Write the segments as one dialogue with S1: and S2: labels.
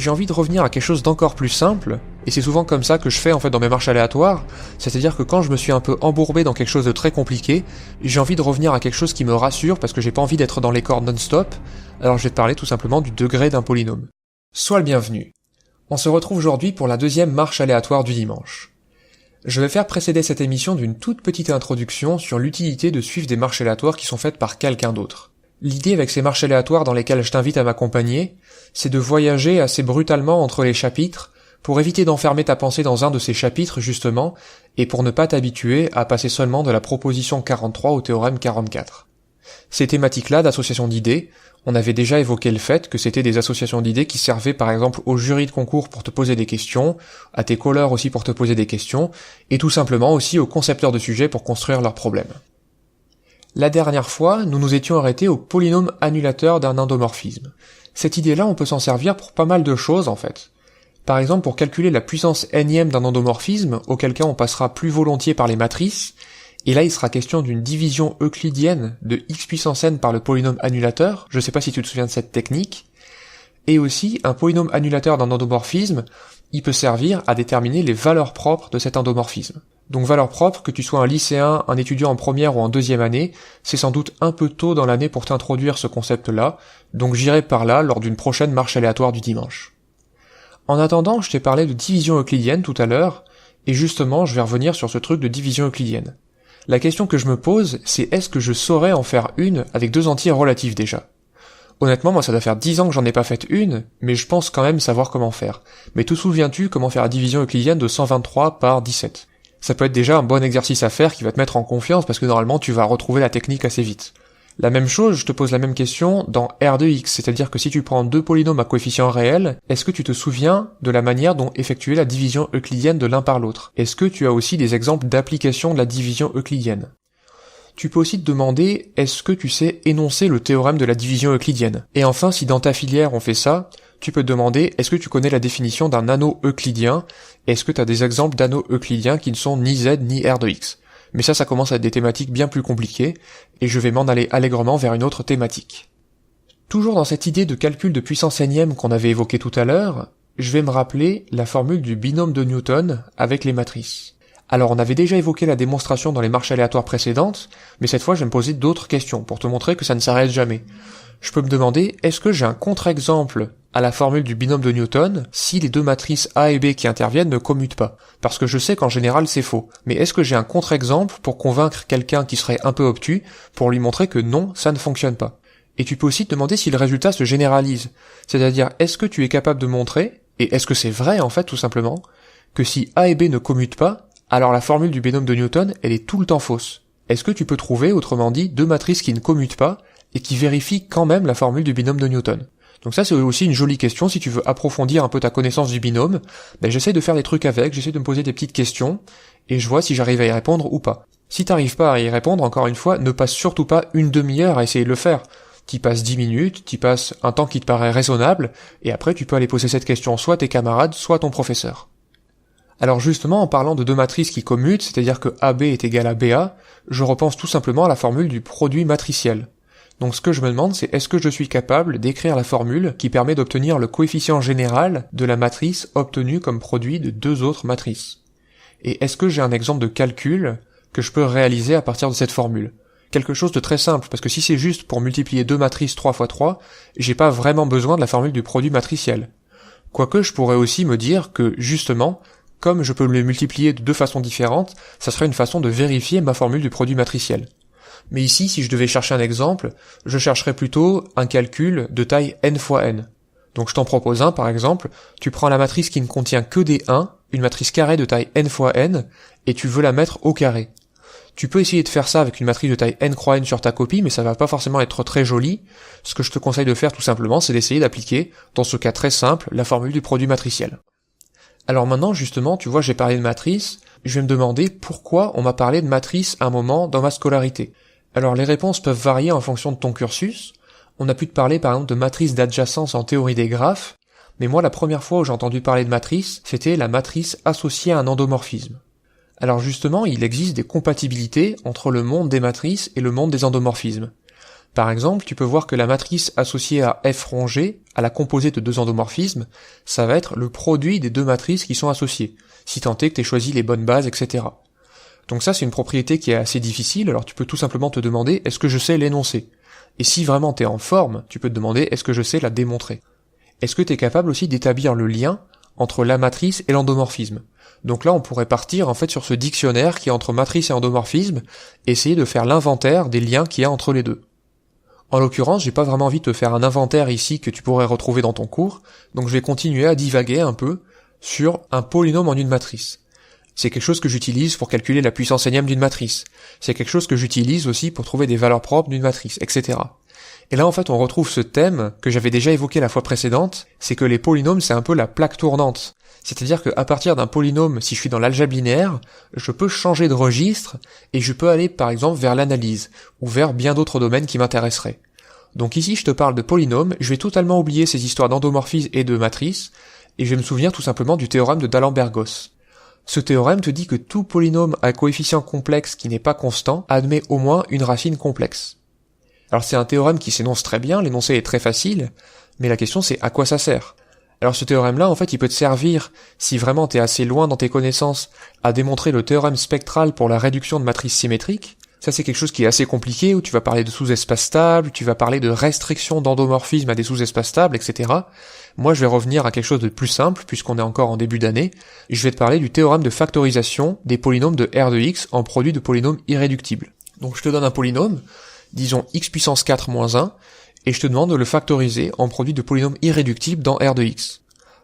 S1: j'ai envie de revenir à quelque chose d'encore plus simple, et c'est souvent comme ça que je fais en fait dans mes marches aléatoires, c'est-à-dire que quand je me suis un peu embourbé dans quelque chose de très compliqué, j'ai envie de revenir à quelque chose qui me rassure parce que j'ai pas envie d'être dans les cordes non-stop, alors je vais te parler tout simplement du degré d'un polynôme. Sois le bienvenu. On se retrouve aujourd'hui pour la deuxième marche aléatoire du dimanche. Je vais faire précéder cette émission d'une toute petite introduction sur l'utilité de suivre des marches aléatoires qui sont faites par quelqu'un d'autre. L'idée avec ces marches aléatoires dans lesquelles je t'invite à m'accompagner, c'est de voyager assez brutalement entre les chapitres pour éviter d'enfermer ta pensée dans un de ces chapitres justement et pour ne pas t'habituer à passer seulement de la proposition 43 au théorème 44. Ces thématiques-là d'association d'idées, on avait déjà évoqué le fait que c'était des associations d'idées qui servaient par exemple au jury de concours pour te poser des questions, à tes colleurs aussi pour te poser des questions, et tout simplement aussi aux concepteurs de sujets pour construire leurs problèmes. La dernière fois, nous nous étions arrêtés au polynôme annulateur d'un endomorphisme. Cette idée-là, on peut s'en servir pour pas mal de choses en fait. Par exemple, pour calculer la puissance énième d'un endomorphisme, auquel cas on passera plus volontiers par les matrices, et là il sera question d'une division euclidienne de x puissance n par le polynôme annulateur, je sais pas si tu te souviens de cette technique, et aussi un polynôme annulateur d'un endomorphisme, il peut servir à déterminer les valeurs propres de cet endomorphisme. Donc valeurs propres, que tu sois un lycéen, un étudiant en première ou en deuxième année, c'est sans doute un peu tôt dans l'année pour t'introduire ce concept-là, donc j'irai par là lors d'une prochaine marche aléatoire du dimanche. En attendant, je t'ai parlé de division euclidienne tout à l'heure, et justement je vais revenir sur ce truc de division euclidienne. La question que je me pose, c'est est-ce que je saurais en faire une avec deux entiers relatifs déjà ? Honnêtement, moi ça doit faire 10 ans que j'en ai pas fait une, mais je pense quand même savoir comment faire. Mais te souviens-tu comment faire la division euclidienne de 123 par 17 ? Ça peut être déjà un bon exercice à faire qui va te mettre en confiance parce que normalement tu vas retrouver la technique assez vite. La même chose, je te pose la même question dans R de x, c'est-à-dire que si tu prends deux polynômes à coefficients réels, est-ce que tu te souviens de la manière dont effectuer la division euclidienne de l'un par l'autre ? Est-ce que tu as aussi des exemples d'application de la division euclidienne ? Tu peux aussi te demander, est-ce que tu sais énoncer le théorème de la division euclidienne ? Et enfin, si dans ta filière on fait ça, tu peux te demander, est-ce que tu connais la définition d'un anneau euclidien ? Est-ce que tu as des exemples d'anneaux euclidiens qui ne sont ni z ni r de x ? Mais ça commence à être des thématiques bien plus compliquées, et je vais m'en aller allègrement vers une autre thématique. Toujours dans cette idée de calcul de puissance énième qu'on avait évoquée tout à l'heure, je vais me rappeler la formule du binôme de Newton avec les matrices. Alors on avait déjà évoqué la démonstration dans les marches aléatoires précédentes, mais cette fois je vais me poser d'autres questions pour te montrer que ça ne s'arrête jamais. Je peux me demander, est-ce que j'ai un contre-exemple à la formule du binôme de Newton si les deux matrices A et B qui interviennent ne commutent pas? Parce que je sais qu'en général c'est faux. Mais est-ce que j'ai un contre-exemple pour convaincre quelqu'un qui serait un peu obtus pour lui montrer que non, ça ne fonctionne pas? Et tu peux aussi te demander si le résultat se généralise. C'est-à-dire, est-ce que tu es capable de montrer, et est-ce que c'est vrai en fait tout simplement, que si A et B ne commutent pas, alors la formule du binôme de Newton, elle est tout le temps fausse? Est-ce que tu peux trouver, autrement dit, deux matrices qui ne commutent pas, et qui vérifient quand même la formule du binôme de Newton? Donc ça c'est aussi une jolie question, si tu veux approfondir un peu ta connaissance du binôme, j'essaie de faire des trucs avec, j'essaie de me poser des petites questions, et je vois si j'arrive à y répondre ou pas. Si t'arrives pas à y répondre, encore une fois, ne passe surtout pas une demi-heure à essayer de le faire. T'y passes 10 minutes, t'y passes un temps qui te paraît raisonnable, et après tu peux aller poser cette question soit à tes camarades, soit à ton professeur. Alors justement, en parlant de deux matrices qui commutent, c'est-à-dire que AB est égal à BA, je repense tout simplement à la formule du produit matriciel. Donc ce que je me demande, c'est est-ce que je suis capable d'écrire la formule qui permet d'obtenir le coefficient général de la matrice obtenue comme produit de deux autres matrices? Et est-ce que j'ai un exemple de calcul que je peux réaliser à partir de cette formule? Quelque chose de très simple, parce que si c'est juste pour multiplier deux matrices 3 fois 3, j'ai pas vraiment besoin de la formule du produit matriciel. Quoique je pourrais aussi me dire que, justement, comme je peux les multiplier de deux façons différentes, ça serait une façon de vérifier ma formule du produit matriciel. Mais ici, si je devais chercher un exemple, je chercherais plutôt un calcul de taille n fois n. Donc je t'en propose un, par exemple, tu prends la matrice qui ne contient que des 1, une matrice carrée de taille n fois n, et tu veux la mettre au carré. Tu peux essayer de faire ça avec une matrice de taille n croix n sur ta copie, mais ça va pas forcément être très joli. Ce que je te conseille de faire tout simplement, c'est d'essayer d'appliquer, dans ce cas très simple, la formule du produit matriciel. Alors maintenant, justement, tu vois, j'ai parlé de matrice, je vais me demander pourquoi on m'a parlé de matrice à un moment dans ma scolarité. Alors les réponses peuvent varier en fonction de ton cursus. On a pu te parler par exemple de matrice d'adjacence en théorie des graphes, mais moi la première fois où j'ai entendu parler de matrice, c'était la matrice associée à un endomorphisme. Alors justement, il existe des compatibilités entre le monde des matrices et le monde des endomorphismes. Par exemple, tu peux voir que la matrice associée à f rond g, à la composée de deux endomorphismes, ça va être le produit des deux matrices qui sont associées, si tant est que tu aies choisi les bonnes bases, etc. Donc ça, c'est une propriété qui est assez difficile, alors tu peux tout simplement te demander est-ce que je sais l'énoncer? Et si vraiment t'es en forme, tu peux te demander est-ce que je sais la démontrer? Est-ce que t'es capable aussi d'établir le lien entre la matrice et l'endomorphisme? Donc là, on pourrait partir en fait sur ce dictionnaire qui est entre matrice et endomorphisme, et essayer de faire l'inventaire des liens qu'il y a entre les deux. En l'occurrence, j'ai pas vraiment envie de te faire un inventaire ici que tu pourrais retrouver dans ton cours, donc je vais continuer à divaguer un peu sur un polynôme en une matrice. C'est quelque chose que j'utilise pour calculer la puissance énième d'une matrice. C'est quelque chose que j'utilise aussi pour trouver des valeurs propres d'une matrice, etc. Et là, en fait, on retrouve ce thème que j'avais déjà évoqué la fois précédente, c'est que les polynômes, c'est un peu la plaque tournante. C'est-à-dire qu'à partir d'un polynôme, si je suis dans l'algèbre linéaire, je peux changer de registre et je peux aller par exemple vers l'analyse ou vers bien d'autres domaines qui m'intéresseraient. Donc ici, je te parle de polynômes, je vais totalement oublier ces histoires d'endomorphisme et de matrice, et je vais me souvenir tout simplement du théorème de d'Alembert-Gauss. Ce théorème te dit que tout polynôme à coefficient complexe qui n'est pas constant admet au moins une racine complexe. Alors c'est un théorème qui s'énonce très bien, l'énoncé est très facile, mais la question c'est à quoi ça sert? Alors ce théorème-là, en fait, il peut te servir, si vraiment t'es assez loin dans tes connaissances, à démontrer le théorème spectral pour la réduction de matrices symétriques. Ça c'est quelque chose qui est assez compliqué, où tu vas parler de sous-espaces stables, tu vas parler de restriction d'endomorphisme à des sous-espaces stables, etc. Moi je vais revenir à quelque chose de plus simple, puisqu'on est encore en début d'année. Je vais te parler du théorème de factorisation des polynômes de R de x en produit de polynômes irréductibles. Donc je te donne un polynôme, disons x puissance 4 moins 1, et je te demande de le factoriser en produit de polynômes irréductibles dans R de x.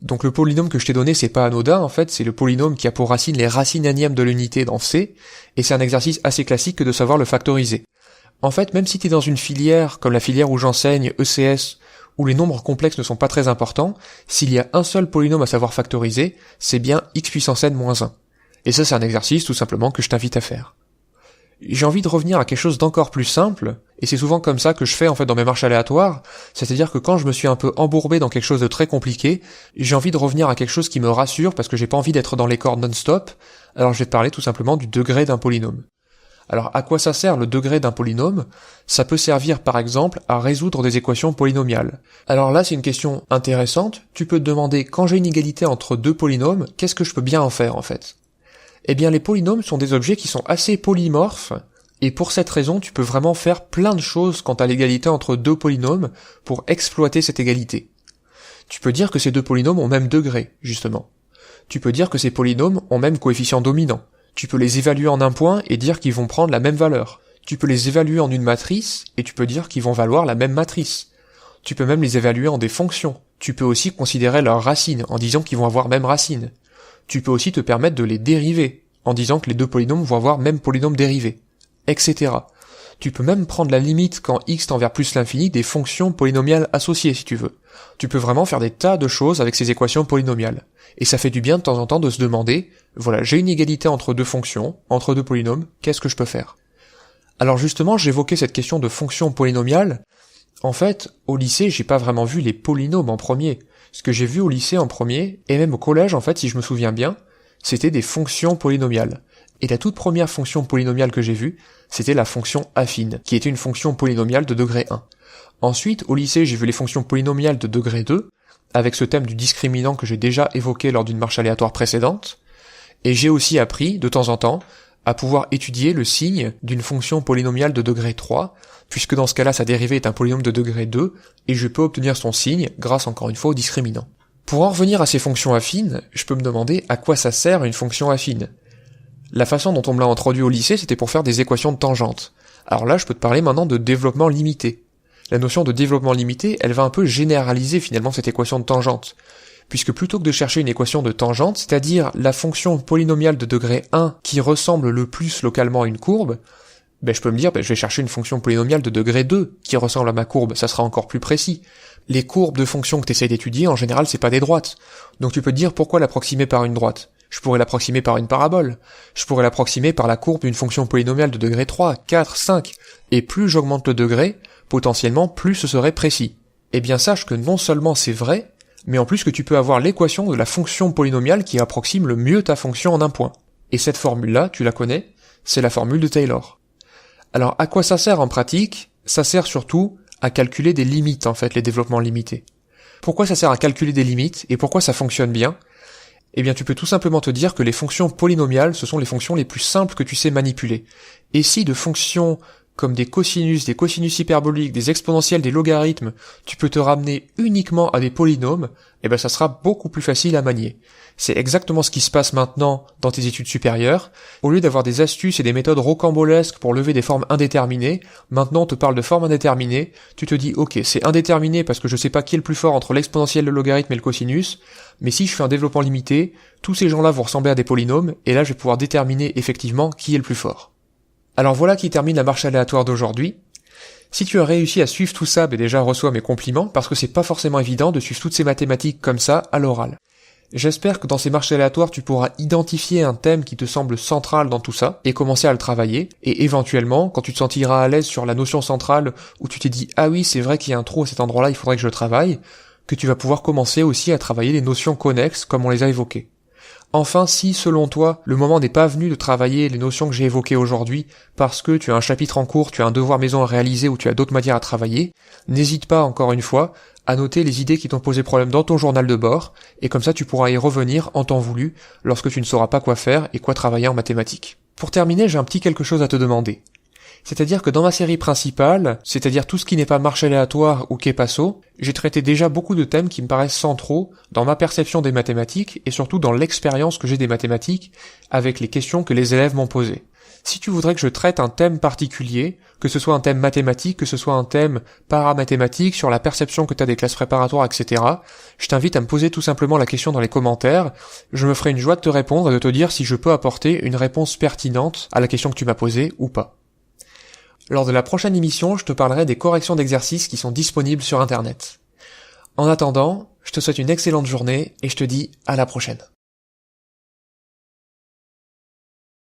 S1: Donc le polynôme que je t'ai donné, c'est pas anodin, en fait, c'est le polynôme qui a pour racine les racines énièmes de l'unité dans C, et c'est un exercice assez classique que de savoir le factoriser. En fait, même si t'es dans une filière, comme la filière où j'enseigne, ECS, où les nombres complexes ne sont pas très importants, s'il y a un seul polynôme à savoir factoriser, c'est bien x puissance n moins 1. Et ça, c'est un exercice, tout simplement, que je t'invite à faire. J'ai envie de revenir à quelque chose d'encore plus simple, et c'est souvent comme ça que je fais en fait dans mes marches aléatoires, c'est-à-dire que quand je me suis un peu embourbé dans quelque chose de très compliqué, j'ai envie de revenir à quelque chose qui me rassure parce que j'ai pas envie d'être dans les cordes non-stop, alors je vais te parler tout simplement du degré d'un polynôme. Alors à quoi ça sert le degré d'un polynôme? Ça peut servir par exemple à résoudre des équations polynomiales. Alors là c'est une question intéressante, tu peux te demander quand j'ai une égalité entre deux polynômes, qu'est-ce que je peux bien en faire en fait? Eh bien les polynômes sont des objets qui sont assez polymorphes, et pour cette raison tu peux vraiment faire plein de choses quant à l'égalité entre deux polynômes pour exploiter cette égalité. Tu peux dire que ces deux polynômes ont même degré, justement. Tu peux dire que ces polynômes ont même coefficient dominant. Tu peux les évaluer en un point et dire qu'ils vont prendre la même valeur. Tu peux les évaluer en une matrice et tu peux dire qu'ils vont valoir la même matrice. Tu peux même les évaluer en des fonctions. Tu peux aussi considérer leurs racines en disant qu'ils vont avoir même racine. Tu peux aussi te permettre de les dériver, en disant que les deux polynômes vont avoir même polynôme dérivé, etc. Tu peux même prendre la limite quand x tend vers plus l'infini des fonctions polynomiales associées si tu veux. Tu peux vraiment faire des tas de choses avec ces équations polynomiales. Et ça fait du bien de temps en temps de se demander, voilà, j'ai une égalité entre deux fonctions, entre deux polynômes, qu'est-ce que je peux faire? Alors justement, j'évoquais cette question de fonctions polynomiales. En fait, au lycée, j'ai pas vraiment vu les polynômes en premier. Ce que j'ai vu au lycée en premier, et même au collège en fait, si je me souviens bien, c'était des fonctions polynomiales. Et la toute première fonction polynomiale que j'ai vue, c'était la fonction affine, qui était une fonction polynomiale de degré 1. Ensuite, au lycée, j'ai vu les fonctions polynomiales de degré 2, avec ce thème du discriminant que j'ai déjà évoqué lors d'une marche aléatoire précédente, et j'ai aussi appris, de temps en temps, à pouvoir étudier le signe d'une fonction polynomiale de degré 3, puisque dans ce cas-là, sa dérivée est un polynôme de degré 2, et je peux obtenir son signe grâce encore une fois au discriminant. Pour en revenir à ces fonctions affines, je peux me demander à quoi ça sert une fonction affine. La façon dont on me l'a introduit au lycée, c'était pour faire des équations de tangente. Alors là, je peux te parler maintenant de développement limité. La notion de développement limité, elle va un peu généraliser finalement cette équation de tangente. Puisque plutôt que de chercher une équation de tangente, c'est-à-dire la fonction polynomiale de degré 1 qui ressemble le plus localement à une courbe, je peux me dire, je vais chercher une fonction polynomiale de degré 2 qui ressemble à ma courbe, ça sera encore plus précis. Les courbes de fonctions que tu essaies d'étudier, en général, c'est pas des droites. Donc tu peux te dire pourquoi l'approximer par une droite. Je pourrais l'approximer par une parabole. Je pourrais l'approximer par la courbe d'une fonction polynomiale de degré 3, 4, 5. Et plus j'augmente le degré, potentiellement plus ce serait précis. Eh bien sache que non seulement c'est vrai, mais en plus que tu peux avoir l'équation de la fonction polynomiale qui approxime le mieux ta fonction en un point. Et cette formule-là, tu la connais, c'est la formule de Taylor. Alors à quoi ça sert en pratique? Ça sert surtout à calculer des limites en fait, les développements limités. Pourquoi ça sert à calculer des limites et pourquoi ça fonctionne bien? Eh bien tu peux tout simplement te dire que les fonctions polynomiales, ce sont les fonctions les plus simples que tu sais manipuler. Et si de fonctions comme des cosinus hyperboliques, des exponentielles, des logarithmes, tu peux te ramener uniquement à des polynômes, eh ben ça sera beaucoup plus facile à manier. C'est exactement ce qui se passe maintenant dans tes études supérieures. Au lieu d'avoir des astuces et des méthodes rocambolesques pour lever des formes indéterminées, maintenant on te parle de formes indéterminées, tu te dis ok, c'est indéterminé parce que je sais pas qui est le plus fort entre l'exponentielle, le logarithme et le cosinus, mais si je fais un développement limité, tous ces gens-là vont ressembler à des polynômes, et là je vais pouvoir déterminer effectivement qui est le plus fort. Alors voilà qui termine la marche aléatoire d'aujourd'hui. Si tu as réussi à suivre tout ça, déjà reçois mes compliments, parce que c'est pas forcément évident de suivre toutes ces mathématiques comme ça à l'oral. J'espère que dans ces marches aléatoires, tu pourras identifier un thème qui te semble central dans tout ça, et commencer à le travailler, et éventuellement, quand tu te sentiras à l'aise sur la notion centrale, où tu t'es dit « Ah oui, c'est vrai qu'il y a un trou à cet endroit-là, il faudrait que je le travaille », que tu vas pouvoir commencer aussi à travailler les notions connexes, comme on les a évoquées. Enfin, si, selon toi, le moment n'est pas venu de travailler les notions que j'ai évoquées aujourd'hui, parce que tu as un chapitre en cours, tu as un devoir maison à réaliser ou tu as d'autres matières à travailler, n'hésite pas, encore une fois, à noter les idées qui t'ont posé problème dans ton journal de bord, et comme ça tu pourras y revenir en temps voulu, lorsque tu ne sauras pas quoi faire et quoi travailler en mathématiques. Pour terminer, j'ai un petit quelque chose à te demander. C'est-à-dire que dans ma série principale, c'est-à-dire tout ce qui n'est pas marche aléatoire ou Kepasso, j'ai traité déjà beaucoup de thèmes qui me paraissent centraux dans ma perception des mathématiques et surtout dans l'expérience que j'ai des mathématiques avec les questions que les élèves m'ont posées. Si tu voudrais que je traite un thème particulier, que ce soit un thème mathématique, que ce soit un thème paramathématique, sur la perception que tu as des classes préparatoires, etc., je t'invite à me poser tout simplement la question dans les commentaires. Je me ferai une joie de te répondre et de te dire si je peux apporter une réponse pertinente à la question que tu m'as posée ou pas. Lors de la prochaine émission, je te parlerai des corrections d'exercices qui sont disponibles sur Internet. En attendant, je te souhaite une excellente journée et je te dis à la prochaine.